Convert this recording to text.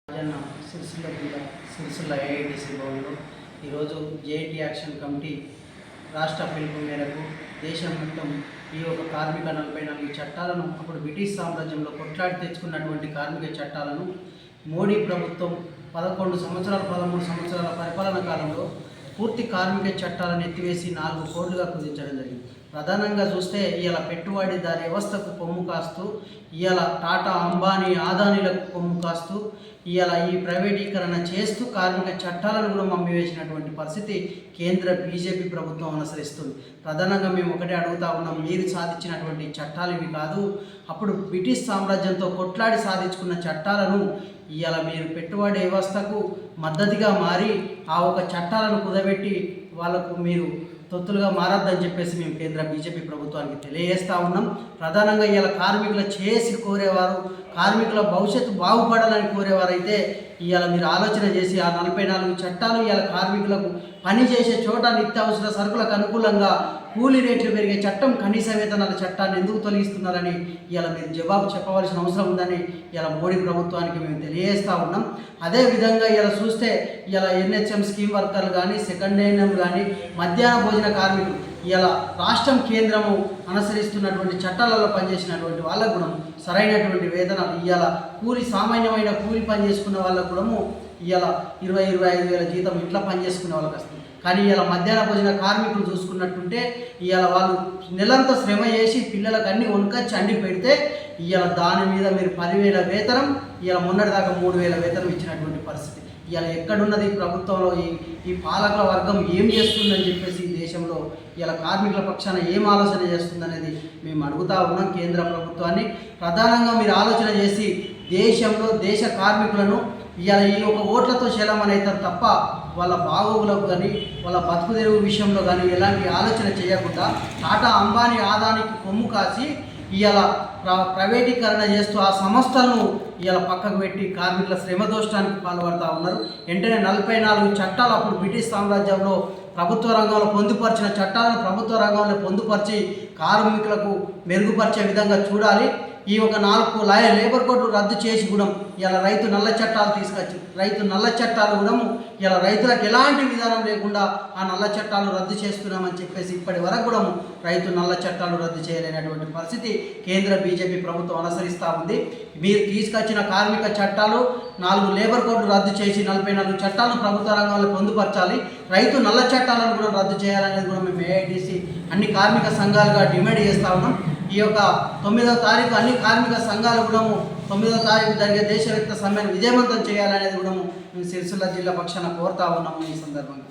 రాజన్న సిరిసిల్ల జిల్లా సిరిసిల్ల ఏఐటీసీ భవన్లో ఈరోజు జేఏటీ యాక్షన్ కమిటీ రాష్ట్ర పిలుపు మేరకు దేశం మొత్తం ఈ యొక్క కార్మిక 44 చట్టాలను అప్పుడు బ్రిటిష్ సామ్రాజ్యంలో కొట్లాడి తెచ్చుకున్నటువంటి కార్మిక చట్టాలను మోడీ ప్రభుత్వం 11 సంవత్సరాలు 13 సంవత్సరాల పరిపాలన కాలంలో పూర్తి కార్మిక చట్టాలను ఎత్తివేసి 4 కోట్లుగా కుదించడం జరిగింది. ప్రధానంగా చూస్తే ఇవాళ పెట్టుబడిదారి వ్యవస్థకు కొమ్ము కాస్తూ ఇవాళ టాటా అంబానీ ఆదానీలకు కొమ్ము కాస్తూ ఇవాళ ఈ ప్రైవేటీకరణ చేస్తూ కార్మిక చట్టాలను కూడా మమ్మివేసినటువంటి పరిస్థితి కేంద్ర బీజేపీ ప్రభుత్వం అనుసరిస్తుంది. ప్రధానంగా మేము ఒకటే అడుగుతా ఉన్నాం, మీరు సాధించినటువంటి చట్టాలు ఇవి కాదు, అప్పుడు బ్రిటిష్ సామ్రాజ్యంతో కొట్లాడి సాధించుకున్న చట్టాలను ఇవాళ మీరు పెట్టుబడి వ్యవస్థకు మద్దతుగా మారి ఆ ఒక చట్టాలను కుదబెట్టి వాళ్ళకు మీరు తొత్తులుగా మారద్దని చెప్పేసి మేము కేంద్ర బీజేపీ ప్రభుత్వానికి తెలియజేస్తూ ఉన్నాం. ప్రధానంగా ఇవాళ కార్మికుల చేసి కోరేవారు, కార్మికుల భవిష్యత్తు బాగుపడాలని కోరేవారైతే ఇవాళ మీరు ఆలోచన చేసి ఆ 44 చట్టాలు ఇవాళ కార్మికులకు పని చేసే చోట నిత్యావసర సరుకులకు అనుకూలంగా కూలీ రేట్లు పెరిగే చట్టం, కనీస వేతనాల చట్టాన్ని ఎందుకు తొలగిస్తున్నారని ఇవాళ మీరు జవాబు చెప్పవలసిన అవసరం ఉందని ఇవాళ మోడీ ప్రభుత్వానికి మేము తెలియజేస్తూ ఉన్నాం. అదేవిధంగా ఇలా చూస్తే ఇలా ఎన్హెచ్ఎం స్కీమ్ వర్కర్లు కానీ, సెకండ్ హ్యాండ్ కానీ, మధ్యాహ్న భోజన కార్మికులు ఇలా రాష్ట్రం కేంద్రము అనుసరిస్తున్నటువంటి చట్టాలలో పనిచేసినటువంటి వాళ్ళకు కూడా సరైనటువంటి వేతనాలు ఇవాళ సామాన్యమైన కూలి పని చేసుకున్న వాళ్ళకు కూడా ఇవాళ 20-25 వేల జీతం ఇంట్లో పని చేసుకునే వాళ్ళకి వస్తుంది. కానీ ఇలా మధ్యాహ్న భోజన కార్మికులు చూసుకున్నట్టుంటే ఇవాళ వాళ్ళు నెలంతా శ్రమ చేసి పిల్లలకు అన్ని వణుకొచ్చి అండి పెడితే ఇవాళ దాని మీద మీరు 10,000 వేతనం, ఇవాళ మొన్నటిదాకా 3,000 వేతనం ఇచ్చినటువంటి పరిస్థితి. ఇవాళ ఎక్కడున్నది ప్రభుత్వంలో ఈ పాలకుల వర్గం ఏం చేస్తుందని చెప్పేసి ఈ దేశంలో ఇలా కార్మికుల పక్షాన ఏం ఆలోచన చేస్తుందనేది మేము అడుగుతూ ఉన్నాం కేంద్ర ప్రభుత్వాన్ని. ప్రధానంగా మీరు ఆలోచన చేసి దేశంలో దేశ కార్మికులను ఇవాళ ఈ ఒక ఓట్లతో శేలమని అవుతారు తప్ప వాళ్ళ బాగోగులకు కానీ వాళ్ళ బతుకు తెరువు విషయంలో కానీ ఎలాంటి ఆలోచన చేయకుండా టాటా అంబానీ ఆదానికి కొమ్ము కాసి ఇవాళ ప్రైవేటీకరణ చేస్తూ ఆ సంస్థలను ఇవాళ పక్కకు పెట్టి కార్మికుల శ్రమదోష్టానికి పాల్పడుతూ ఉన్నారు. వెంటనే 44 చట్టాలు అప్పుడు బ్రిటిష్ సామ్రాజ్యంలో ప్రభుత్వ రంగంలో పొందుపరిచిన చట్టాలను ప్రభుత్వ రంగంలో పొందుపరిచి కార్మికులకు మెరుగుపరిచే విధంగా చూడాలి. ఈ ఒక 4 లేబర్ కోడ్లు రద్దు చేసి కూడా ఇలా రైతు నల్ల చట్టాలు తీసుకొచ్చి రైతు నల్ల చట్టాలు కూడా ఇలా రైతులకు ఎలాంటి విధానం లేకుండా ఆ నల్ల చట్టాలు రద్దు చేస్తున్నామని చెప్పేసి ఇప్పటి వరకు కూడా రైతు నల్ల చట్టాలు రద్దు చేయలేనటువంటి పరిస్థితి కేంద్ర బీజేపీ ప్రభుత్వం అనుసరిస్తూ ఉంది. మీరు తీసుకొచ్చిన కార్మిక చట్టాలు 4 లేబర్ కోడ్లు రద్దు చేసి 44 చట్టాలను ప్రభుత్వ రంగంలో పొందుపరచాలి, రైతు నల్ల చట్టాలను కూడా రద్దు చేయాలనేది కూడా మేము ఏఐటీసీ అన్ని కార్మిక సంఘాలుగా డిమాండ్ చేస్తూ ఉన్నాం. ఈ యొక్క 9వ తారీఖు అన్ని కార్మిక సంఘాలు కూడా 9వ తారీఖు జరిగే దేశవ్యాప్త సమ్మెను విజయవంతం చేయాలనేది కూడా మేము సిరిసిల్ల జిల్లా పక్షాన కోరుతా ఉన్నాము ఈ సందర్భంగా.